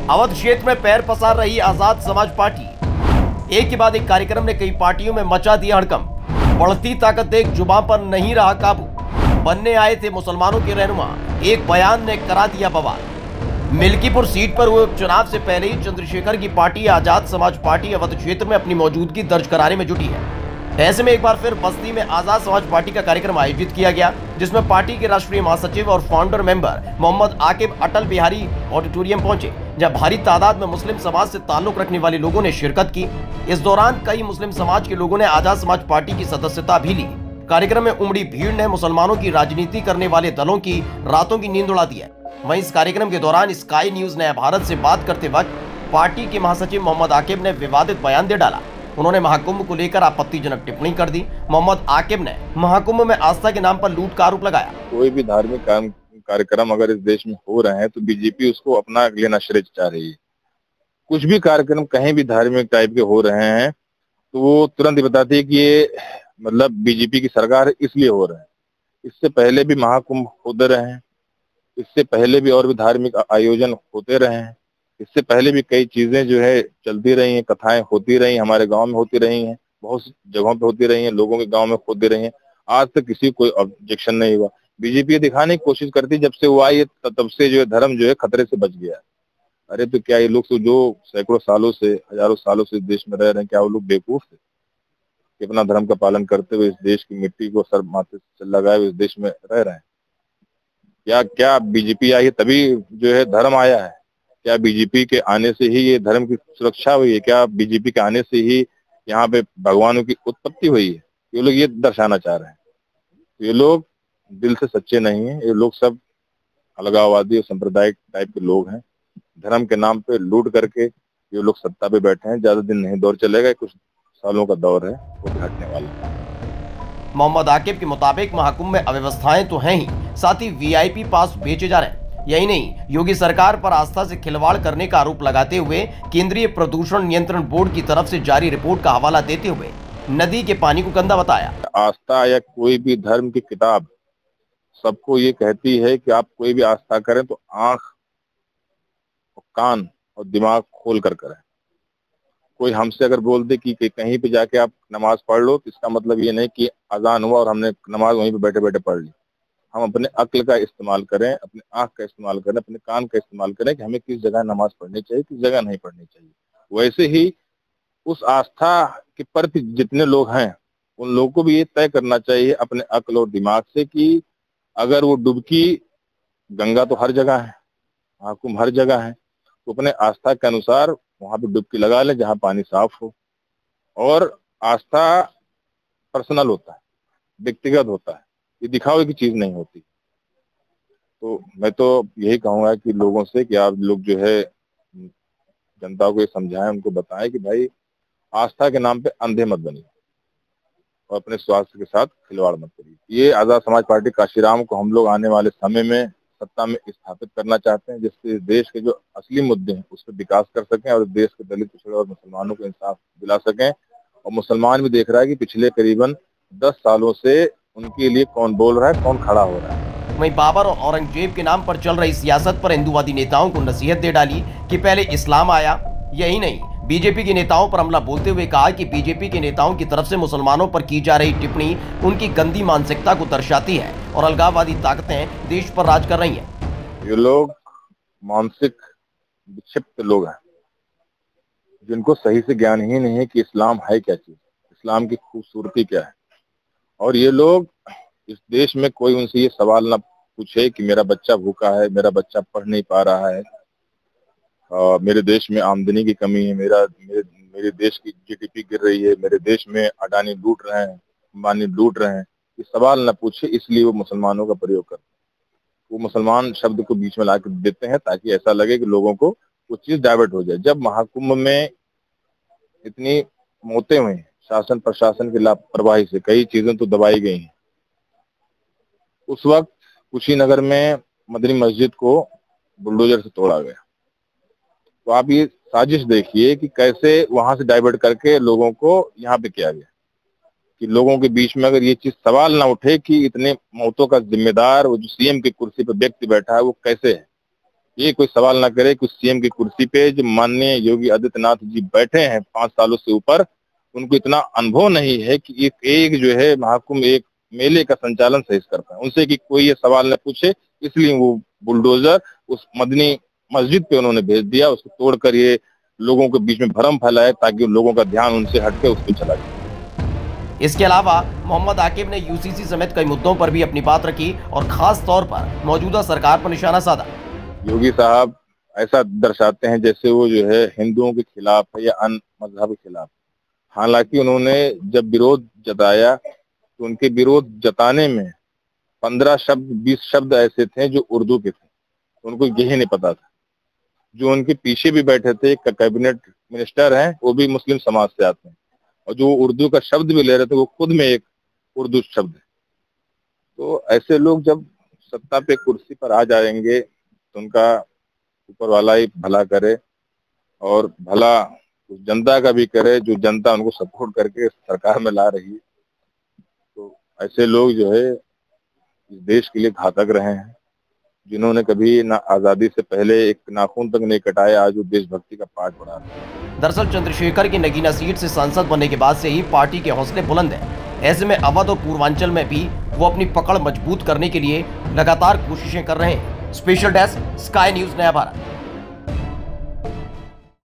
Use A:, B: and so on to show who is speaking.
A: अवध क्षेत्र में पैर पसार रही आजाद समाज पार्टी। एक के बाद एक कार्यक्रम ने कई पार्टियों में मचा दिया हड़कंप। बढ़ती ताकत देख जुबान पर नहीं रहा काबू। बनने आए थे मुसलमानों के रहनुमा, एक बयान ने करा दिया बवाल। मिल्कीपुर सीट पर हुए उपचुनाव से पहले ही चंद्रशेखर की पार्टी आजाद समाज पार्टी अवध क्षेत्र में अपनी मौजूदगी दर्ज कराने में जुटी है। ऐसे में एक बार फिर बस्ती में आजाद समाज पार्टी का कार्यक्रम आयोजित किया गया, जिसमें पार्टी के राष्ट्रीय महासचिव और founder member Mohammad Aqib Atal Bihari auditorium पहुंचे, जहां भारी तादाद में मुस्लिम समाज से ताल्लुक रखने वाले लोगों ने शिरकत की। इस दौरान कई मुस्लिम समाज के लोगों ने आजाद समाज पार्टी की सदस्यता भी ली। कार्यक्रम में उमड़ी भीड़ ने मुसलमानों की राजनीति करने वाले दलों की रातों की नींद उड़ा दी है। वहीं इस कार्यक्रम के दौरान स्काई न्यूज नया भारत से बात करते वक्त पार्टी के महासचिव मोहम्मद आकिब ने विवादित बयान दे डाला। उन्होंने महाकुंभ को लेकर आपत्तिजनक टिप्पणी कर दी। मोहम्मद आकिब ने महाकुंभ में आस्था के नाम पर लूट का आरोप लगाया।
B: कोई भी धार्मिक कार्यक्रम अगर इस देश में हो रहे हैं तो बीजेपी उसको अपना लेना श्रेय चाह रही है। कुछ भी कार्यक्रम कहीं भी धार्मिक टाइप के हो रहे हैं तो वो तुरंत बताती है कि ये मतलब बीजेपी की सरकार इसलिए हो रहा है। इससे पहले भी महाकुंभ होते रहे हैं, इससे पहले भी और भी धार्मिक आयोजन होते रहे हैं, इससे पहले भी कई चीजें जो है चलती रही हैं, कथाएं होती रही, हमारे गांव में होती रही हैं, बहुत सी जगहों पे होती रही हैं, लोगों के गांव में होती रही हैं। आज तक किसी को ऑब्जेक्शन नहीं हुआ। बीजेपी ये दिखाने की कोशिश करती जब से वो आई तब से जो है धर्म जो है खतरे से बच गया। अरे तो क्या ये लोग तो जो सैकड़ों सालों से हजारों सालों से देश में रह रहे हैं, क्या वो लोग बेवकूफ थे कि अपना धर्म का पालन करते हुए इस देश की मिट्टी को सर माथे से लगाए हुए इस देश में रह रहे हैं? क्या बीजेपी आई है तभी जो है धर्म आया है? क्या बीजेपी के आने से ही ये धर्म की सुरक्षा हुई है? क्या बीजेपी के आने से ही यहाँ पे भगवानों की उत्पत्ति हुई है? ये लोग ये दर्शाना चाह रहे हैं। तो ये लोग दिल से सच्चे नहीं है। ये लोग सब अलगाववादी और सांप्रदायिक टाइप के लोग हैं। धर्म के नाम पे लूट करके ये लोग सत्ता पे बैठे हैं। ज्यादा दिन नहीं दौर चलेगा, कुछ सालों का दौर है, वो भी हटने वाला है।
A: मोहम्मद आकिब के मुताबिक महाकुंभ में अव्यवस्थाएं तो हैं ही, साथ ही वीआईपी पास बेचे जा रहे हैं। यही नहीं, योगी सरकार पर आस्था से खिलवाड़ करने का आरोप लगाते हुए केंद्रीय प्रदूषण नियंत्रण बोर्ड की तरफ से जारी रिपोर्ट का हवाला देते हुए नदी के पानी को गंदा बताया।
B: आस्था या कोई भी धर्म की किताब सबको ये कहती है कि आप कोई भी आस्था करें तो आंख और कान और दिमाग खोल कर करें। कोई हमसे अगर बोल दे कि कहीं पे जाके आप नमाज पढ़ लो तो इसका मतलब ये नहीं कि अजान हुआ और हमने नमाज वहीं पे बैठे बैठे पढ़ ली। हम अपने अक्ल का इस्तेमाल करें, अपने आंख का इस्तेमाल करें, अपने कान का इस्तेमाल करें कि हमें किस जगह नमाज पढ़नी चाहिए, किस जगह नहीं पढ़नी चाहिए। वैसे ही उस आस्था के प्रति जितने लोग हैं उन लोगों को भी ये तय करना चाहिए अपने अक्ल और दिमाग से कि अगर वो डुबकी, गंगा तो हर जगह है, महाकुंभ हर जगह है, तो अपने आस्था के अनुसार वहां पे डुबकी लगा ले जहां पानी साफ हो। और आस्था पर्सनल होता है, व्यक्तिगत होता है, ये दिखावे की चीज नहीं होती। तो मैं तो यही कहूंगा कि लोगों से कि आप लोग जो है जनता को ये समझाएं, उनको बताएं कि भाई आस्था के नाम पे अंधे मत बनिए और अपने स्वास्थ्य के साथ खिलवाड़ मत करिए। ये आजाद समाज पार्टी काशीराम को हम लोग आने वाले समय में सत्ता में स्थापित करना चाहते हैं, जिससे इस देश के जो असली मुद्दे हैं उस पर विकास कर सकें और देश के दलित, पिछड़े और मुसलमानों को इंसाफ दिला सकें। और मुसलमान भी देख रहा है कि पिछले करीबन 10 सालों से उनके लिए कौन बोल रहा है, कौन खड़ा हो रहा है।
A: वहीं बाबर और औरंगजेब के नाम पर चल रही सियासत पर हिंदूवादी नेताओं को नसीहत दे डाली कि पहले इस्लाम आया। यही नहीं, बीजेपी के नेताओं पर हमला बोलते हुए कहा कि बीजेपी के नेताओं की तरफ से मुसलमानों पर की जा रही टिप्पणी उनकी गंदी मानसिकता को दर्शाती है और अलगाववादी ताकतें देश पर राज कर रही हैं।
B: ये लोग मानसिक विक्षिप्त लोग हैं जिनको सही से ज्ञान ही नहीं है कि इस्लाम है क्या चीज, इस्लाम की खूबसूरती क्या है। और ये लोग इस देश में कोई उनसे ये सवाल ना पूछे कि मेरा बच्चा भूखा है, मेरा बच्चा पढ़ नहीं पा रहा है, मेरे देश में आमदनी की कमी है, मेरे देश की जीडीपी गिर रही है, मेरे देश में अडानी लूट रहे हैं, अंबानी लूट रहे हैं, ये सवाल ना पूछे। इसलिए वो मुसलमानों का प्रयोग करते हैं। वो मुसलमान शब्द को बीच में ला के देते हैं ताकि ऐसा लगे कि लोगों को वो चीज डाइवर्ट हो जाए। जब महाकुंभ में इतनी मौतें हुई, शासन प्रशासन की लापरवाही से कई चीजें तो दबाई गई हैं, उस वक्त कुशीनगर में मदनी मस्जिद को बुलडोजर से तोड़ा गया। तो आप ये साजिश देखिए कि कैसे वहां से डाइवर्ट करके लोगों को यहाँ पे किया गया कि लोगों के बीच में अगर ये चीज सवाल ना उठे कि इतने मौतों का जिम्मेदार वो जो सीएम की कुर्सी पर व्यक्ति बैठा है वो कैसे है, ये कोई सवाल ना करे कि सीएम की कुर्सी पे जो माननीय योगी आदित्यनाथ जी बैठे हैं 5 सालों से ऊपर, उनको इतना अनुभव नहीं है कि एक जो है महाकुंभ, एक मेले का संचालन सही कर पाए। उनसे कि कोई ये सवाल न पूछे, इसलिए वो बुलडोजर उस मदनी मस्जिद पे उन्होंने भेज दिया, उसको तोड़कर ये लोगों के बीच में भ्रम फैलाए ताकि लोगों का ध्यान उनसे हटके उस पर चला जाए।
A: इसके अलावा मोहम्मद आकिब ने यूसीसी समेत कई मुद्दों पर भी अपनी बात रखी और खास तौर पर मौजूदा सरकार पर निशाना साधा।
B: योगी साहब ऐसा दर्शाते हैं जैसे वो जो है हिंदुओं के खिलाफ है या अन्य मजहब के खिलाफ। हालांकि उन्होंने जब विरोध जताया तो उनके विरोध जताने में 15 शब्द 20 शब्द ऐसे थे जो उर्दू के थे, उनको यही नहीं पता था। जो उनके पीछे भी बैठे थे कैबिनेट मिनिस्टर हैं, वो भी मुस्लिम समाज से आते हैं, और जो उर्दू का शब्द भी ले रहे थे वो खुद में एक उर्दू शब्द है। तो ऐसे लोग जब सत्ता पे कुर्सी पर आ जाएंगे तो उनका ऊपर वाला ही भला करे, और भला जनता का भी करे जो जनता उनको सपोर्ट करके सरकार में ला रही है। तो ऐसे लोग जो है इस देश के लिए घातक रहे हैं, जिन्होंने कभी ना आजादी से पहले एक नाखून तक नहीं कटाया, आज वो देशभक्ति का पाठ पढ़ा रहे हैं।
A: दरअसल चंद्रशेखर की नगीना सीट से सांसद बनने के बाद से ही पार्टी के हौसले बुलंद हैं। ऐसे में अवध और पूर्वांचल में भी वो अपनी पकड़ मजबूत करने के लिए लगातार कोशिशें कर रहे हैं। स्पेशल डेस्क, स्काई न्यूज, नया भारत।